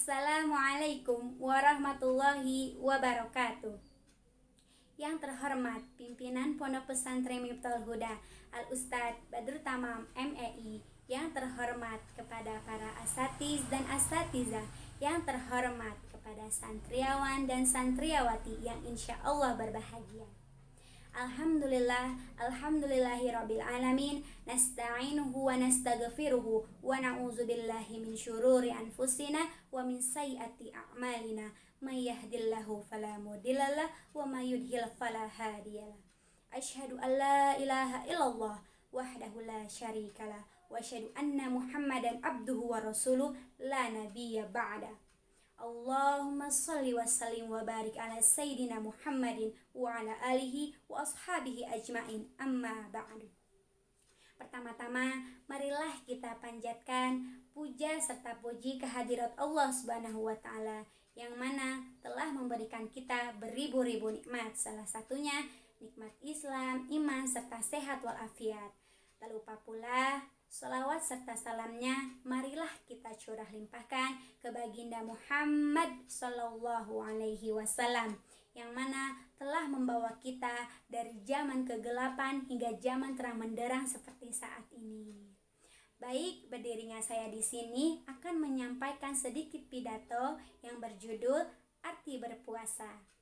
Assalamualaikum warahmatullahi wabarakatuh. Yang terhormat pimpinan Pondok Pesantren Miftahul Huda Al-Ustadz Badrul Tamam MEI, yang terhormat kepada para asatiz dan asatizah, yang terhormat kepada santriawan dan santriawati yang insya Allah berbahagia. Alhamdulillahirabbil alamin, nasta'inuhu wa nastaghfiruhu wa na'udzubillahi min syururi anfusina wa min sayyiati a'malina, may yahdihillahu fala mudhillalah wa may yudhlil fala hadiyalah. Asyhadu an la ilaha illallah wahdahu la syarikalah wa asyhadu anna Muhammadan abduhu wa rasuluh la nabiyya ba'da. Allahumma salli wa sallim wa barik ala Sayyidina Muhammadin wa ala alihi wa ashabihi ajma'in, amma ba'du. Pertama-tama, marilah kita panjatkan puja serta puji kehadirat Allah Subhanahu wa Ta'ala, yang mana telah memberikan kita beribu-ribu nikmat, salah satunya nikmat Islam, iman, serta sehat walafiat. Tak lupa pula salawat serta salamnya marilah kita curah limpahkan ke baginda Muhammad Sallallahu Alaihi Wasallam, yang mana telah membawa kita dari zaman kegelapan hingga zaman terang benderang seperti saat ini. Baik, berdirinya saya di sini akan menyampaikan sedikit pidato yang berjudul Arti Berpuasa.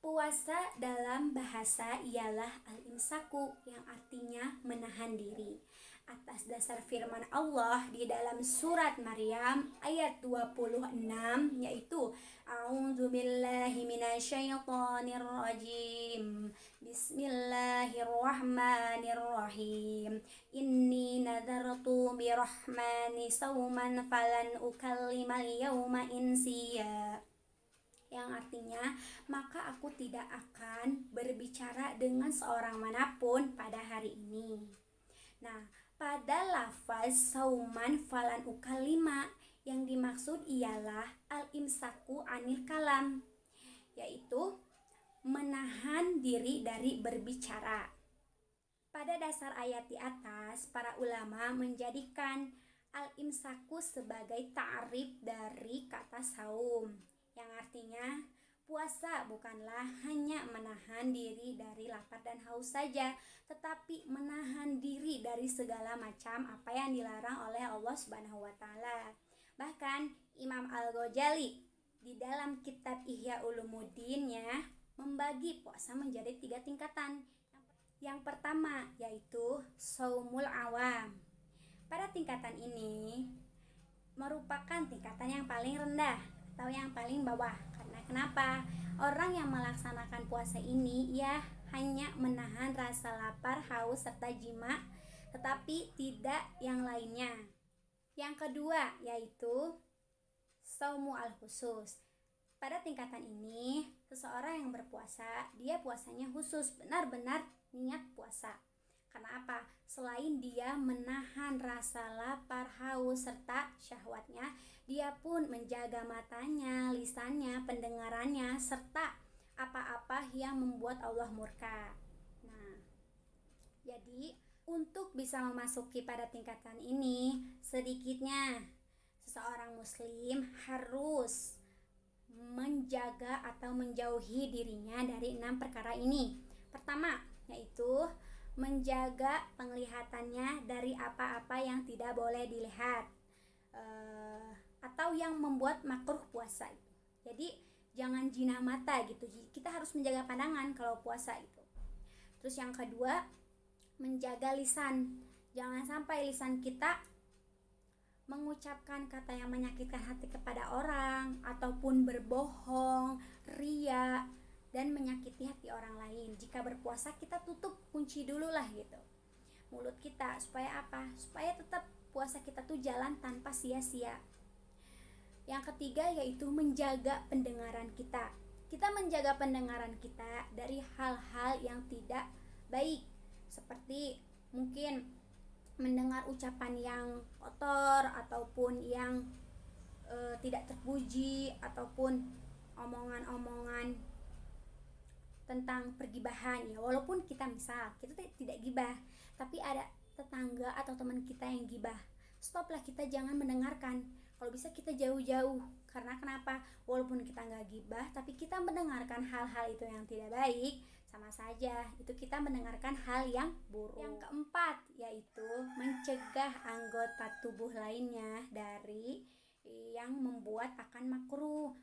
Puasa dalam bahasa ialah al-imsaku, yang artinya menahan diri, atas dasar firman Allah di dalam surat Maryam ayat 26, yaitu A'udzubillahi minasyaitonirrajim, Bismillahirrahmanirrahim, Inni nadartu birrahmani sauman falan ukallimal yawma insiya, yang artinya maka aku tidak akan berbicara dengan seorang manapun pada hari ini. Nah, pada lafaz sauman falan ukalima yang dimaksud ialah al-imsaku anil kalam, yaitu menahan diri dari berbicara. Pada dasar ayat di atas, para ulama menjadikan al-imsaku sebagai ta'rif dari kata saum, yang artinya puasa bukanlah hanya menahan diri dari lapar dan haus saja, tetapi menahan diri dari segala macam apa yang dilarang oleh Allah Subhanahu wa Ta'ala. Bahkan Imam Al-Ghazali di dalam kitab Ihya Ulumuddin-nya membagi puasa menjadi 3 tingkatan. Yang pertama yaitu saumul awam. Pada tingkatan ini merupakan tingkatan yang paling rendah atau yang paling bawah. Karena kenapa? Orang yang melaksanakan puasa ini ya hanya menahan rasa lapar, haus, serta jima, tetapi tidak yang lainnya. Yang kedua yaitu saumu al-khusus. Pada tingkatan ini, seseorang yang berpuasa, dia puasanya khusus, benar-benar niat puasa. Karena apa? Selain dia menahan rasa lapar, haus, serta syahwatnya, dia pun menjaga matanya, lisannya, pendengarannya, serta apa-apa yang membuat Allah murka. Nah, jadi untuk bisa memasuki pada tingkatan ini, sedikitnya seseorang muslim harus menjaga atau menjauhi dirinya dari 6 perkara ini. Pertama, yaitu menjaga penglihatannya dari apa-apa yang tidak boleh dilihat atau yang membuat makruh puasa itu. Jadi jangan zina mata gitu. Kita harus menjaga pandangan kalau puasa itu. Terus yang kedua, menjaga lisan. Jangan sampai lisan kita mengucapkan kata yang menyakitkan hati kepada orang, ataupun berbohong, ria, dan menyakiti hati orang lain. Jika berpuasa kita tutup, kunci dulu lah gitu mulut kita, supaya apa? Supaya tetap puasa kita tuh jalan tanpa sia-sia. Yang ketiga yaitu menjaga pendengaran kita. Kita menjaga pendengaran kita dari hal-hal yang tidak baik, seperti mungkin mendengar ucapan yang kotor, ataupun yang tidak terpuji, ataupun omongan-omongan tentang pergibahan ya. Walaupun kita tidak gibah, tapi ada tetangga atau teman kita yang gibah, stoplah, kita jangan mendengarkan. Kalau bisa kita jauh-jauh. Karena kenapa? Walaupun kita nggak gibah, tapi kita mendengarkan hal-hal itu yang tidak baik, sama saja itu kita mendengarkan hal yang buruk. Yang keempat yaitu mencegah anggota tubuh lainnya dari yang membuat akan makruh.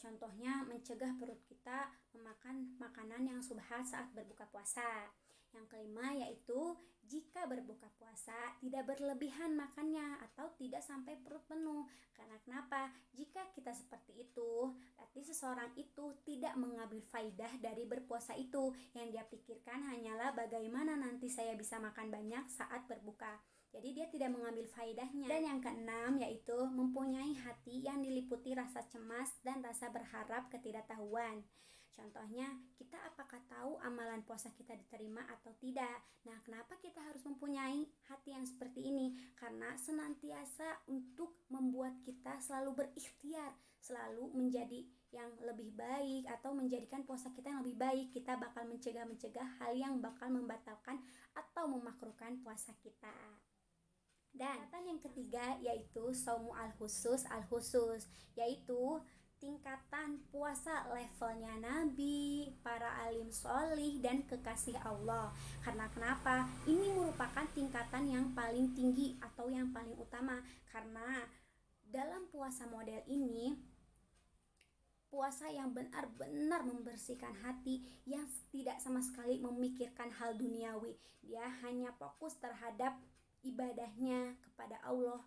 Contohnya mencegah perut kita memakan makanan yang subhat saat berbuka puasa. Yang kelima yaitu jika berbuka puasa tidak berlebihan makannya atau tidak sampai perut penuh. Karena kenapa? Jika kita seperti itu, berarti seseorang itu tidak mengambil faidah dari berpuasa itu. Yang dia pikirkan hanyalah bagaimana nanti saya bisa makan banyak saat berbuka. Jadi dia tidak mengambil faidahnya. Dan yang keenam yaitu mempunyai hati yang diliputi rasa cemas dan rasa berharap ketidaktahuan. Contohnya, kita apakah tahu amalan puasa kita diterima atau tidak? Nah, kenapa kita harus mempunyai hati yang seperti ini? Karena senantiasa untuk membuat kita selalu berikhtiar, selalu menjadi yang lebih baik atau menjadikan puasa kita yang lebih baik. Kita bakal mencegah hal yang bakal membatalkan atau memakruhkan puasa kita. Dan yang ketiga yaitu saumu al-khusus, yaitu tingkatan puasa levelnya Nabi, para alim solih dan kekasih Allah. Karena kenapa? Ini merupakan tingkatan yang paling tinggi atau yang paling utama. Karena dalam puasa model ini, puasa yang benar-benar membersihkan hati, yang tidak sama sekali memikirkan hal duniawi. Dia hanya fokus terhadap ibadahnya kepada Allah,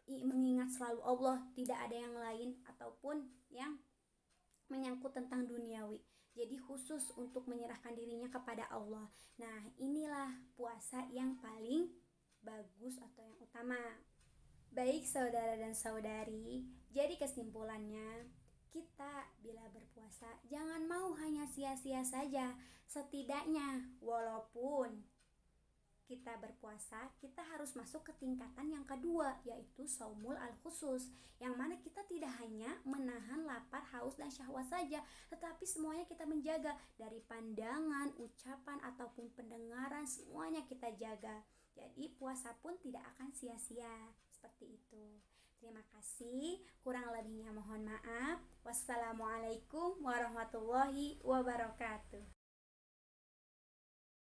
mengingat selalu Allah, tidak ada yang lain ataupun yang menyangkut tentang duniawi. Jadi khusus untuk menyerahkan dirinya kepada Allah. Nah, inilah puasa yang paling bagus atau yang utama. Baik saudara dan saudari, jadi kesimpulannya, kita bila berpuasa jangan mau hanya sia-sia saja. Setidaknya walaupun kita berpuasa, kita harus masuk ke tingkatan yang kedua, yaitu saumul al-khusus, yang mana kita tidak hanya menahan lapar, haus, dan syahwat saja, tetapi semuanya kita menjaga, dari pandangan, ucapan, ataupun pendengaran, semuanya kita jaga. Jadi puasa pun tidak akan sia-sia. Seperti itu. Terima kasih, kurang lebihnya mohon maaf. Wassalamualaikum warahmatullahi wabarakatuh.